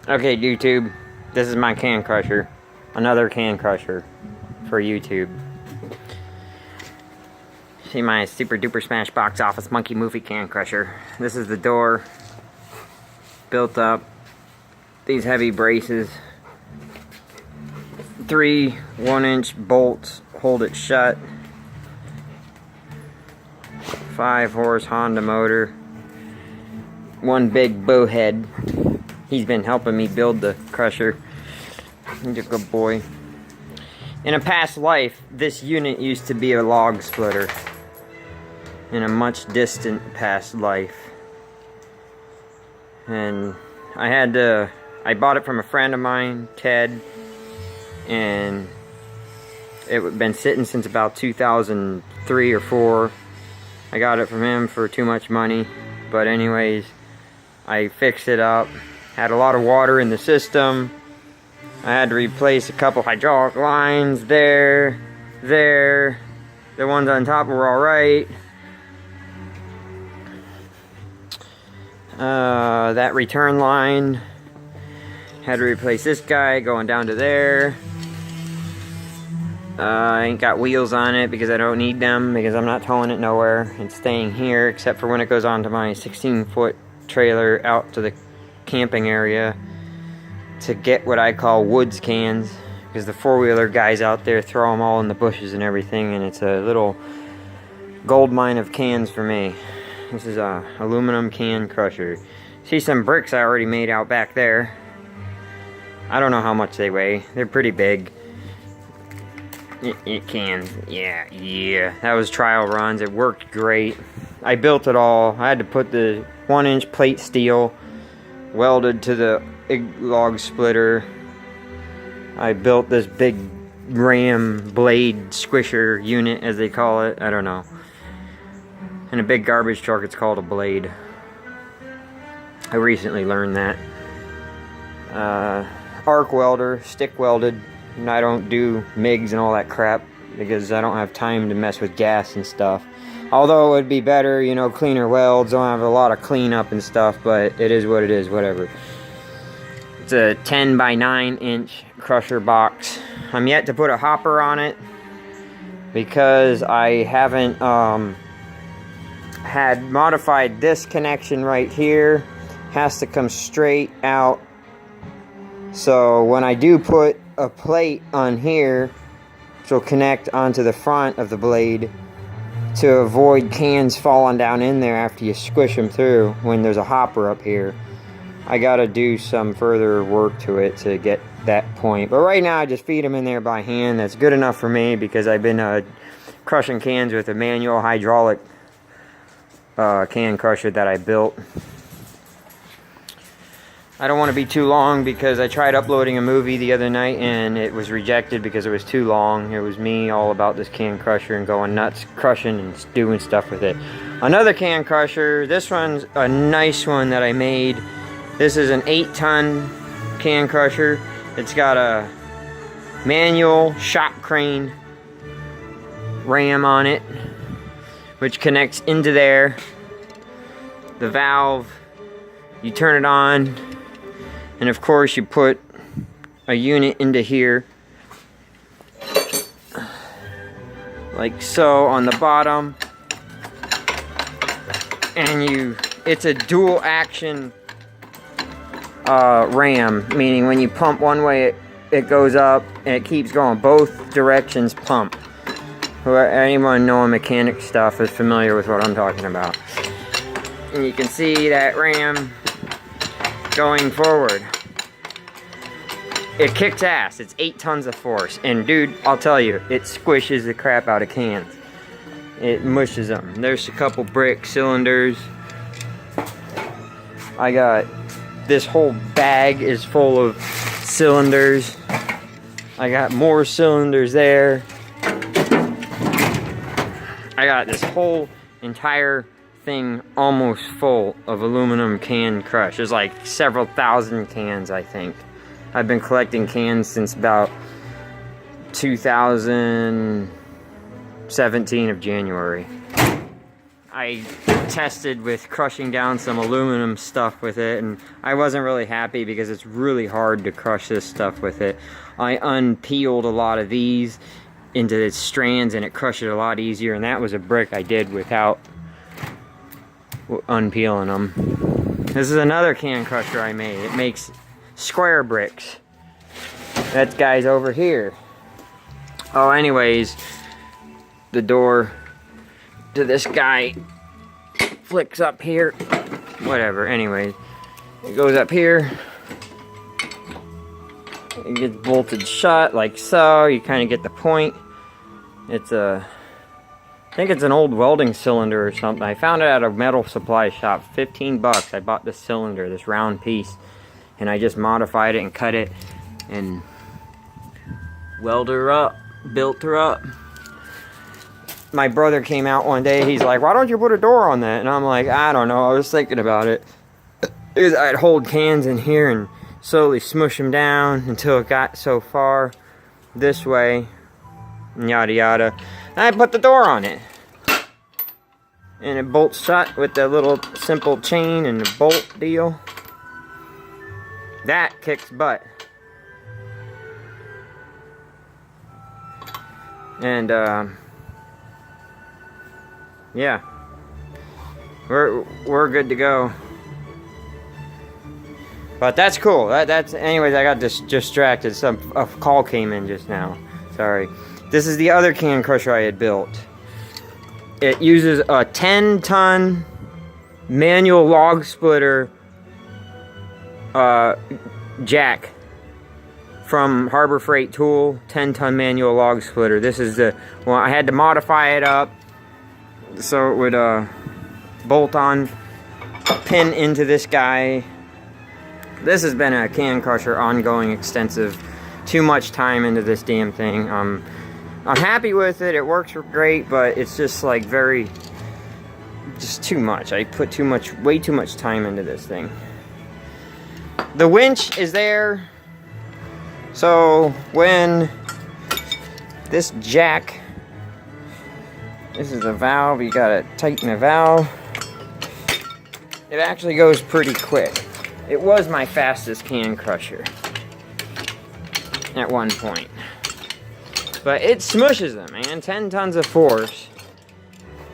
Okay, YouTube, this is my can crusher. Another can crusher for YouTube. See my super duper smash box office monkey movie can crusher. This is the door. Built up. These heavy braces. 3 1-inch bolts hold it shut. 5-horse Honda motor. 1 big bowhead. He's been helping me build the crusher. He's a good boy. In a past life, this unit used to be a log splitter. In a much distant past life. And I bought it from a friend of mine, Ted. And it had been sitting since about 2003 or 4. I got it from him for too much money. But anyways, I fixed it up. Had a lot of water in the system. I had to replace a couple hydraulic lines there. The ones on top were alright. That return line. Had to replace this guy going down to there. I ain't got wheels on it because I don't need them because I'm not towing it nowhere. It's staying here except for when it goes onto my 16-foot trailer out to the camping area to get what I call woods cans, because the 4-wheeler guys out there throw them all in the bushes and everything, and it's a little gold mine of cans for me. This is a aluminum can crusher. See some bricks I already made out back there. I don't know how much they weigh. They're pretty big. It can, yeah. That was trial runs. It worked great. I built it all. I had to put the 1-inch plate steel welded to the log splitter. I built this big ram blade squisher unit, as they call it. I don't know. In a big garbage truck, it's called a blade. I recently learned that. Arc welder, stick welded. And I don't do MIGs and all that crap because I don't have time to mess with gas and stuff. Although it would be better, you know, cleaner welds, don't have a lot of cleanup and stuff, but it is what it is, whatever. It's a 10 by 9 inch crusher box. I'm yet to put a hopper on it because I haven't had modified this connection right here. Has to come straight out. So when I do put a plate on here, which will connect onto the front of the blade, to avoid cans falling down in there after you squish them through when there's a hopper up here. I gotta do some further work to it to get that point. But right now I just feed them in there by hand. That's good enough for me because I've been crushing cans with a manual hydraulic can crusher that I built. I don't want to be too long because I tried uploading a movie the other night and it was rejected because it was too long. It was me all about this can crusher and going nuts, crushing and doing stuff with it. Another can crusher, this one's a nice one that I made. This is an 8-ton can crusher. It's got a manual shop crane ram on it, which connects into there. The valve, you turn it on. And of course you put a unit into here, like so on the bottom, and it's a dual action ram, meaning when you pump one way it goes up and it keeps going both directions pump. Anyone knowing mechanic stuff is familiar with what I'm talking about. And you can see that ram going forward. It kicks ass. It's 8 tons of force. And dude, I'll tell you, it squishes the crap out of cans. It mushes them. There's a couple brick cylinders. I got this whole bag is full of cylinders. I got more cylinders there. I got this whole entire thing almost full of aluminum can crush. There's like several thousand cans, I think. I've been collecting cans since about 2017 of January. I tested with crushing down some aluminum stuff with it, and I wasn't really happy because it's really hard to crush this stuff with it. I unpeeled a lot of these into its strands and it crushed it a lot easier, and that was a brick I did without unpeeling them. This is another can crusher I made. It makes square bricks. That guy's over here. Oh, anyways, the door to this guy flicks up here. Whatever, anyways. It goes up here. It gets bolted shut like so. You kind of get the point. It's a... I think it's an old welding cylinder or something. I found it at a metal supply shop. 15 bucks. I bought this cylinder, this round piece. And I just modified it and cut it and welded her up, built her up. My brother came out one day. He's like, why don't you put a door on that? And I'm like, I don't know. I was thinking about it. I'd hold cans in here and slowly smush them down until it got so far this way. And yada yada. And I put the door on it. And it bolts shut with the little simple chain and the bolt deal. That kicks butt. And yeah. We're good to go. But that's cool. That's anyways, I got distracted. A call came in just now. Sorry. This is the other can crusher I had built. It uses a 10-ton manual log splitter jack from Harbor Freight Tool. 10-ton manual log splitter. This is the well. I had to modify it up so it would bolt on, pin into this guy. This has been a can crusher ongoing, extensive. Too much time into this damn thing. I'm happy with it. It works great, but it's just like just too much. I put way too much time into this thing. The winch is there. So when this jack, this is the valve, you gotta tighten the valve. It actually goes pretty quick. It was my fastest can crusher at one point. But it smushes them, man. 10 tons of force.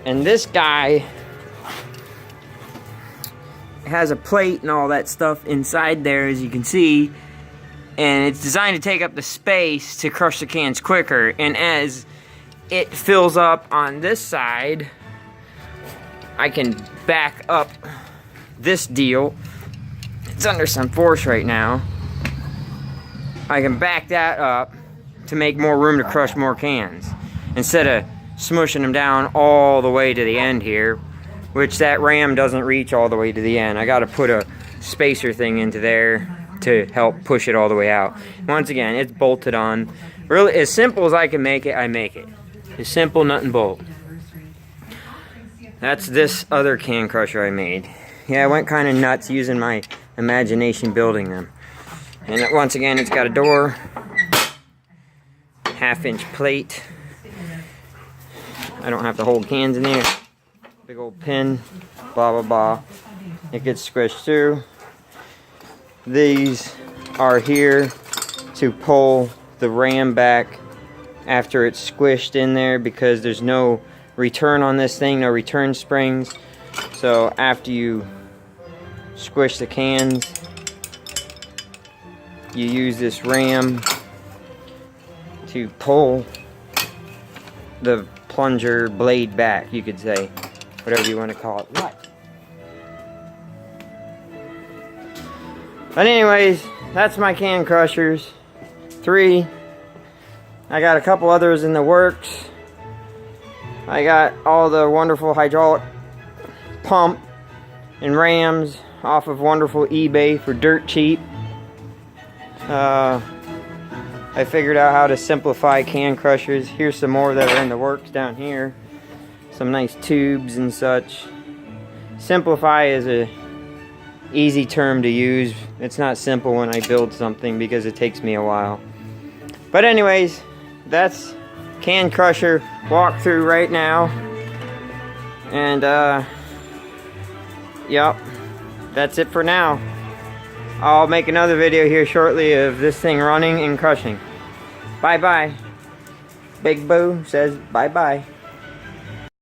And this guy has a plate and all that stuff inside there, as you can see. And it's designed to take up the space to crush the cans quicker. And as it fills up on this side, I can back up this deal. It's under some force right now. I can back that up to make more room to crush more cans instead of smushing them down all the way to the end here, which that ram doesn't reach all the way to the end. I got to put a spacer thing into there to help push it all the way out. Once again, it's bolted on. Really, as simple as I can make it, I make it. It's simple, nut and bolt. That's this other can crusher I made. Yeah, I went kind of nuts using my imagination building them. And once again, it's got a door, 1/2-inch plate. I don't have to hold cans in there. Big old pin, blah blah blah. It gets squished through. These are here to pull the ram back after it's squished in there, because there's no return on this thing, no return springs. So after you squish the cans, you use this ram to pull the plunger blade back, you could say, whatever you want to call it. What? But anyways, that's my can crushers. 3. I got a couple others in the works. I got all the wonderful hydraulic pump and rams off of wonderful eBay for dirt cheap. I figured out how to simplify can crushers. Here's some more that are in the works down here. Some nice tubes and such. Simplify is a easy term to use. It's not simple when I build something because it takes me a while. But anyways, that's can crusher walkthrough right now. And Yep. That's it for now. I'll make another video here shortly of this thing running and crushing. Bye bye. Big Boo says bye bye.